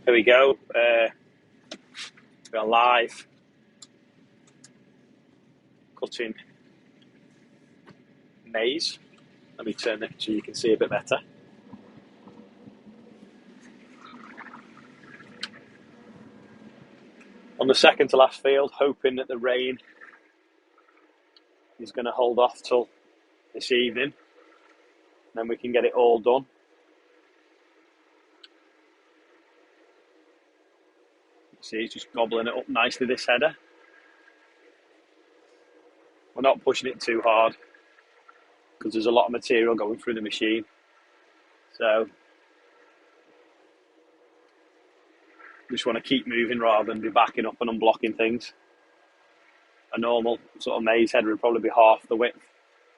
Here we go. We're live cutting maize. Let me turn it so you can see a bit better. On the second to last field, hoping that the rain is going to hold off till this evening. Then we can get it all done. See, it's just gobbling it up nicely, this header. We're not pushing it too hard because there's a lot of material going through the machine. So just want to keep moving rather than be backing up and unblocking things. A normal sort of maize header would probably be half the width,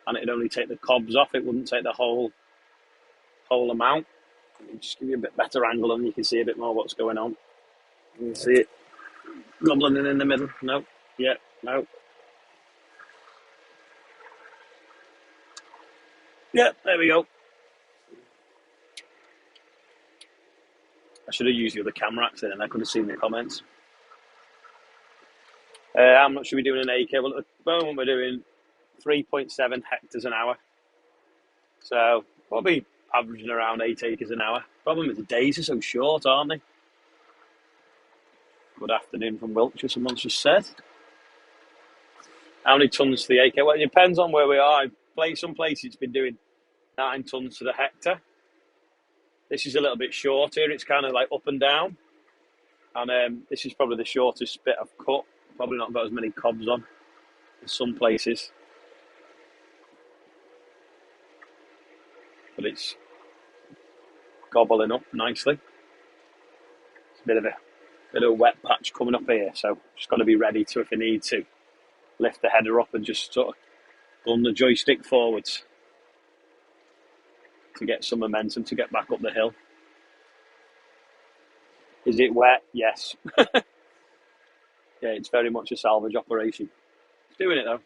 and it'd only take the cobs off. It wouldn't take the whole amount. Just give you a bit better angle and you can see a bit more what's going on. You can see it gobbling in the middle. No, yeah, no. Yeah, there we go. I should have used the other camera actually, and I could have seen the comments. How much are we doing an acre? Well, at the moment we're doing 3.7 hectares an hour. So probably averaging around 8 acres an hour. Problem is the days are so short, aren't they? Good afternoon from Wiltshire, someone's just said. How many tonnes to the acre? Well, it depends on where we are. Some places it's been doing 9 tonnes to the hectare. This is a little bit short here. It's kind of like up and down. And this is probably the shortest bit I've cut. Probably not got as many cobs on as some places. But it's gobbling up nicely. It's a bit of a wet patch coming up here, so just got to be ready to, if I need to, lift the header up and just sort of run the joystick forwards to get some momentum to get back up the hill. Is it wet? Yes. Yeah, it's very much a salvage operation. It's doing it though.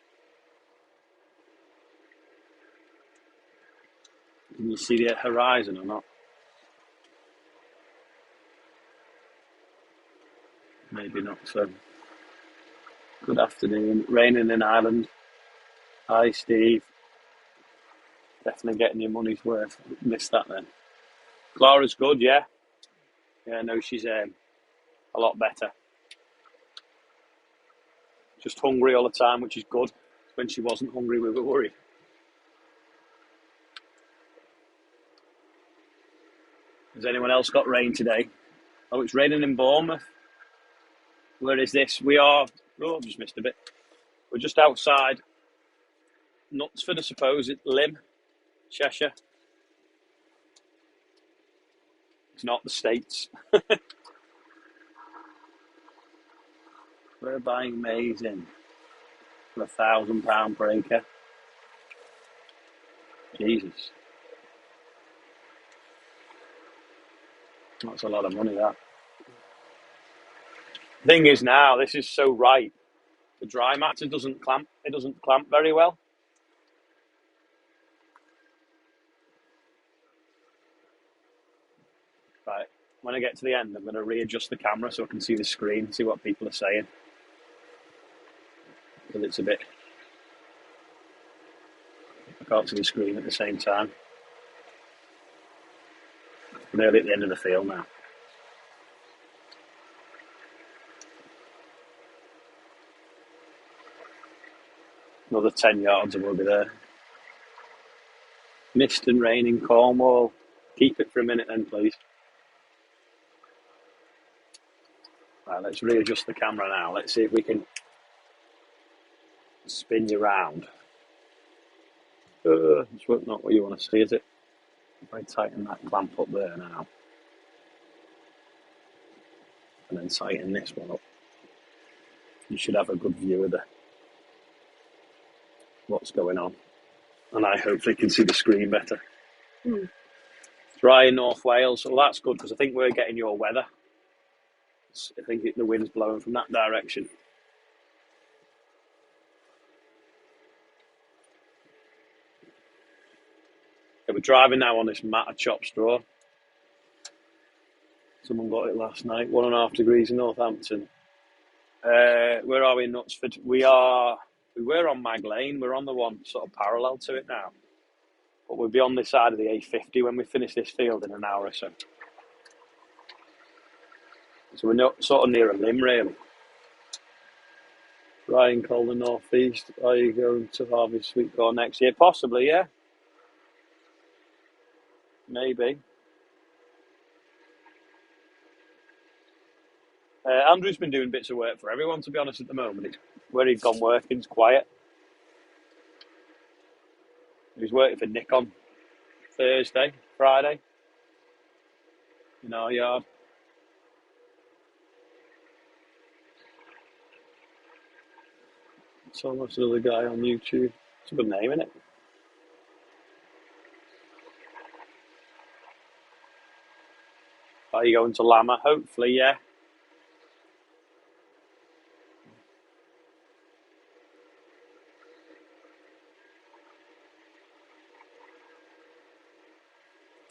Can you see the horizon or not? Maybe not so. Good afternoon. Raining in Ireland. Hi, Steve. Definitely getting your money's worth. Missed that then. Clara's good, yeah. Yeah, no, she's a lot better. Just hungry all the time, which is good. When she wasn't hungry, we were worried. Has anyone else got rain today? Oh, it's raining in Bournemouth. Where is this? We are... Oh, I've just missed a bit. We're just outside Knutsford, I suppose. It's Lymm, Cheshire. It's not the States. We're buying maize in for £1,000 per acre. Jesus. That's a lot of money, that. The thing is now, this is so ripe. The dry matter doesn't clamp. It doesn't clamp very well. Right. When I get to the end, I'm going to readjust the camera so I can see the screen, see what people are saying. Because it's a bit... I can't see the screen at the same time. I'm nearly at the end of the field now. Another 10 yards and we'll be there. Mist and rain in Cornwall. Keep it for a minute then, please. Right, let's readjust the camera now. Let's see if we can spin you round. It's not what you want to see, is it? If I tighten that clamp up there now, and then tighten this one up, you should have a good view of what's going on. And I hopefully can see the screen better. Dry in North Wales, well that's good because I think we're getting your weather. I think the wind's blowing from that direction. Yeah, we're driving now on this mat of chopped straw. Someone got it last night. 1.5 degrees in Northampton. Where are we in Knutsford? We were on Mag Lane. We're on the one sort of parallel to it now. But we'll be on this side of the A50 when we finish this field in an hour or so. So we're not sort of near a limb, really. Ryan Calder North East. Are you going to harvest sweet corn next year? Possibly, yeah. Maybe. Andrew's been doing bits of work for everyone, to be honest, at the moment. It's where he's gone working, it's quiet. He's working for Nick on Thursday, Friday, in our yard. So much another guy on YouTube. It's a good name, isn't it? Are you going to Lama? Hopefully, yeah.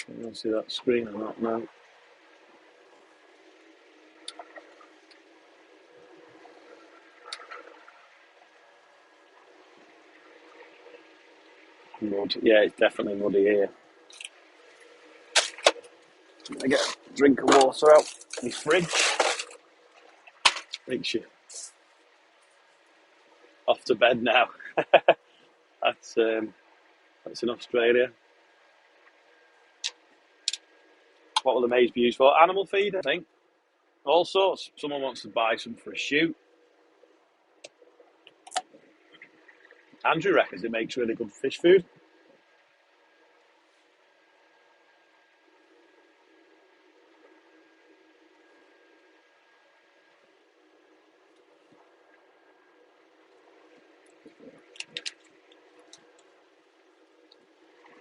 You don't see that screen or not now. Mud. Yeah, it's definitely muddy here. I get a drink of water out of my fridge. Makes you off to bed now. That's in Australia. What will the maize be used for? Animal feed, I think. All sorts. Someone wants to buy some for a shoot. Andrew reckons it makes really good fish food.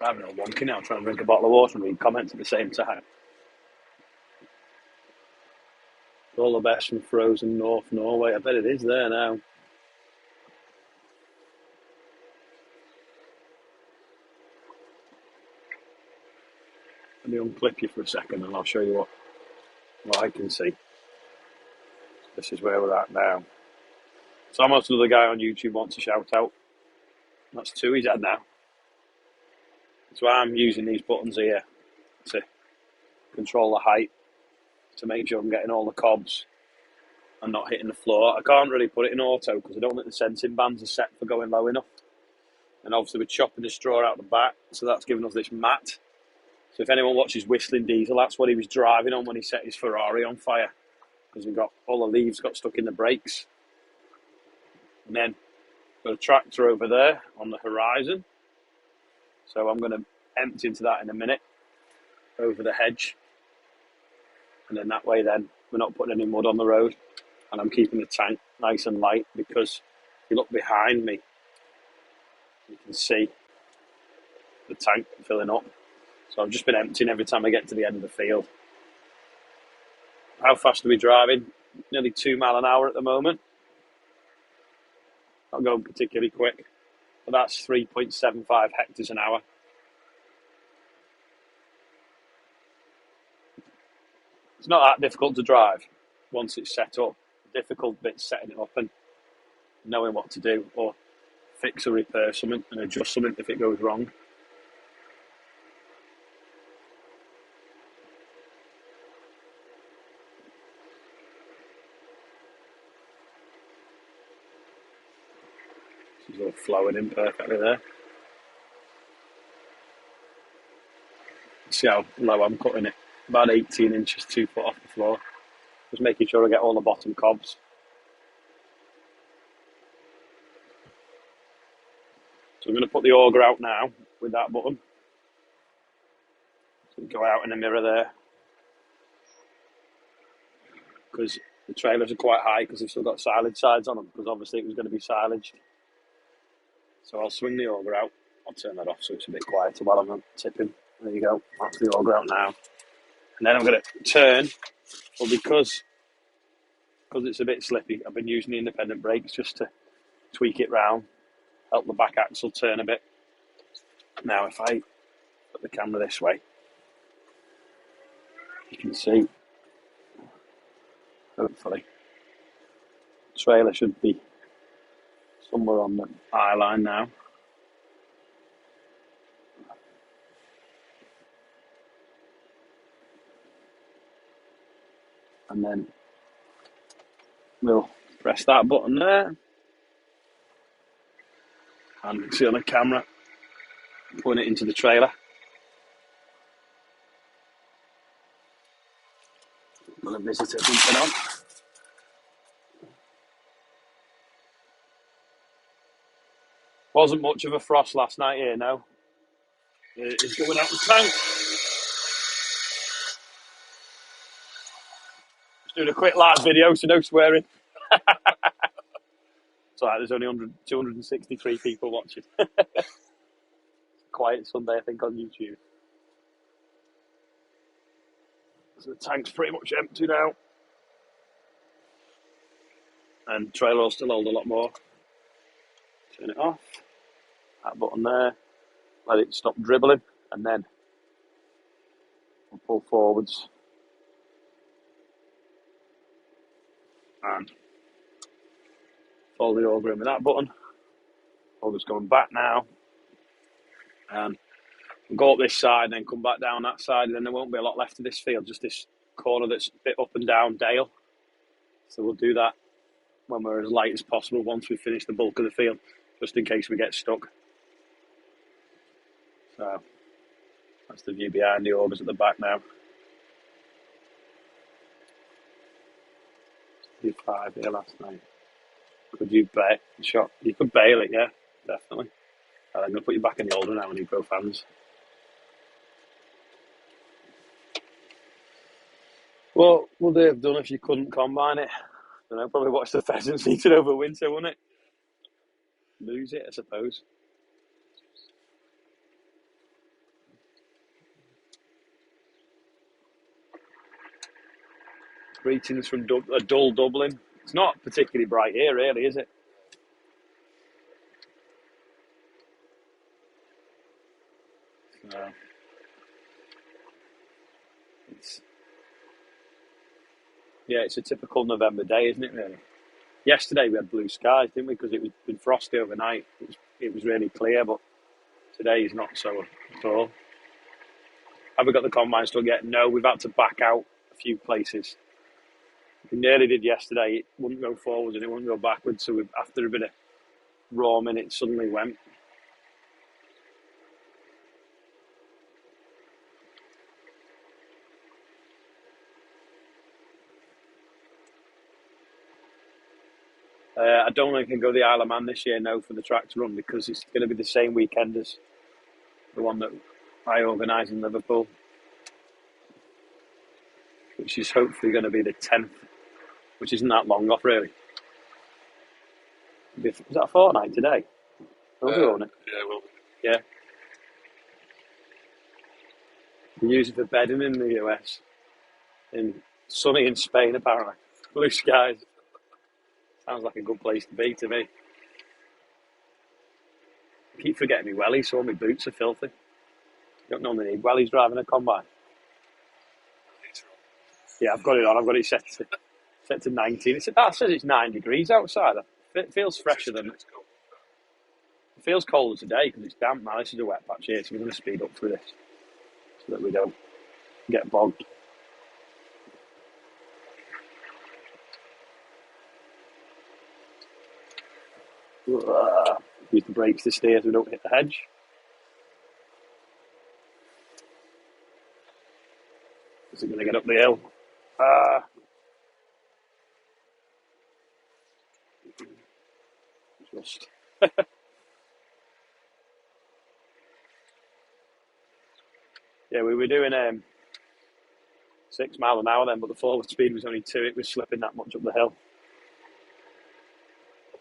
I'm having a wonky now, trying to drink a bottle of water and read comments at the same time. All the best from frozen North Norway. I bet it is there now. Let me unclip you for a second and I'll show you what I can see. This is where we're at now. So almost another guy on YouTube wants a shout out. That's two he's had now. So I'm using these buttons here to control the height, to make sure I'm getting all the cobs and not hitting the floor. I can't really put it in auto because I don't think the sensing bands are set for going low enough. And obviously we're chopping the straw out the back, so that's giving us this mat. So if anyone watches Whistling Diesel, that's what he was driving on when he set his Ferrari on fire, because we got all the leaves got stuck in the brakes. And then got a tractor over there on the horizon. So I'm going to empty into that in a minute over the hedge. And then that way then we're not putting any mud on the road. And I'm keeping the tank nice and light because if you look behind me, you can see the tank filling up. So I've just been emptying every time I get to the end of the field. How fast are we driving? Nearly 2 miles an hour at the moment. Not going particularly quick, but that's 3.75 hectares an hour. It's not that difficult to drive once it's set up. The difficult bit's setting it up and knowing what to do, or fix or repair something and adjust something if it goes wrong. This is all flowing in perfectly there. See how low I'm cutting it. About 18 inches, 2 foot off the floor. Just making sure I get all the bottom cobs. So I'm going to put the auger out now with that button. So go out in the mirror there. Because the trailers are quite high because they've still got silage sides on them, because obviously it was going to be silaged. So I'll swing the auger out. I'll turn that off so it's a bit quieter while I'm tipping. There you go. That's the auger out now. And then I'm going to turn. Well, because it's a bit slippy, I've been using the independent brakes just to tweak it round, help the back axle turn a bit. Now, if I put the camera this way, you can see hopefully. Trailer should be somewhere on the eye line now. And then we'll press that button there. And you can see on the camera, putting it into the trailer. Another visitor jumping on. Wasn't much of a frost last night here, no. It's going out the tank. Just doing a quick live video, so no swearing. It's alright, there's only 263 people watching. Quiet Sunday, I think, on YouTube. So the tank's pretty much empty now. And trailer will still hold a lot more. Turn it off. That button there. Let it stop dribbling. And then we'll pull forwards. And fold it over in with that button. Fold's going back now. And we'll go up this side and then come back down that side. And then there won't be a lot left of this field. Just this corner that's a bit up and down dale. So we'll do that when we're as light as possible once we finish the bulk of the field, just in case we get stuck. So that's the view behind the augers at the back now. Did 5 here last night. Could you bail shot? You could bail it, yeah, definitely. I'm going to put you back in the older now when you both hands. What would they have done if you couldn't combine it? I don't know, probably watch the pheasants eating over winter, wouldn't it? Lose it, I suppose. Greetings from a dull Dublin. It's not particularly bright here, really, is it? It's a typical November day, isn't it, really? Yesterday we had blue skies, didn't we? Because it was been frosty overnight. It was really clear, but today is not so at all. Have we got the combine stuck yet? No, we've had to back out a few places. We nearly did yesterday. It wouldn't go forwards and it wouldn't go backwards. So after a bit of roaming, it suddenly went. I don't think I can go the Isle of Man this year now for the tractor run because it's going to be the same weekend as the one that I organise in Liverpool, which is hopefully going to be the 10th, which isn't that long off, really. Is that a fortnight today? Will be, won't it? Yeah, it will be. Yeah. They use it for bedding in the US. Sunny in Spain, apparently. Blue skies. Sounds like a good place to be to me. I keep forgetting my wellies, so all my boots are filthy. You don't normally need wellies driving a combine. Yeah, I've got it on. I've got it set to 19. That says it's 9 degrees outside. It feels fresher than it. It feels colder today because it's damp now. This is a wet patch here, so we're going to speed up through this so that we don't get bogged. Use the brakes to steer so we don't hit the hedge. Is it going to get up the hill? Just. Yeah, we were doing 6 miles an hour then, but the forward speed was only 2. It was slipping that much up the hill.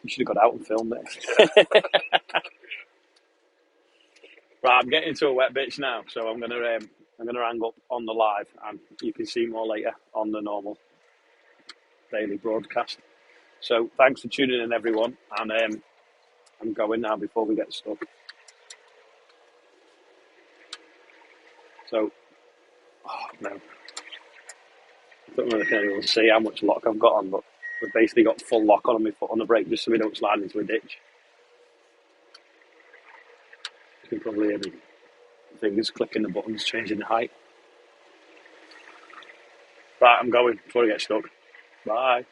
You should have got out and filmed it. Right, I'm getting into a wet bitch now, so I'm gonna hang up on the live, and you can see more later on the normal daily broadcast. So thanks for tuning in, everyone, and I'm going now before we get stuck. So, I don't know if anyone will see how much lock I've got on, but we've basically got full lock on my foot on the brake just so we don't slide into a ditch. You can probably hear the fingers clicking the buttons, changing the height. Right, I'm going before I get stuck. Bye.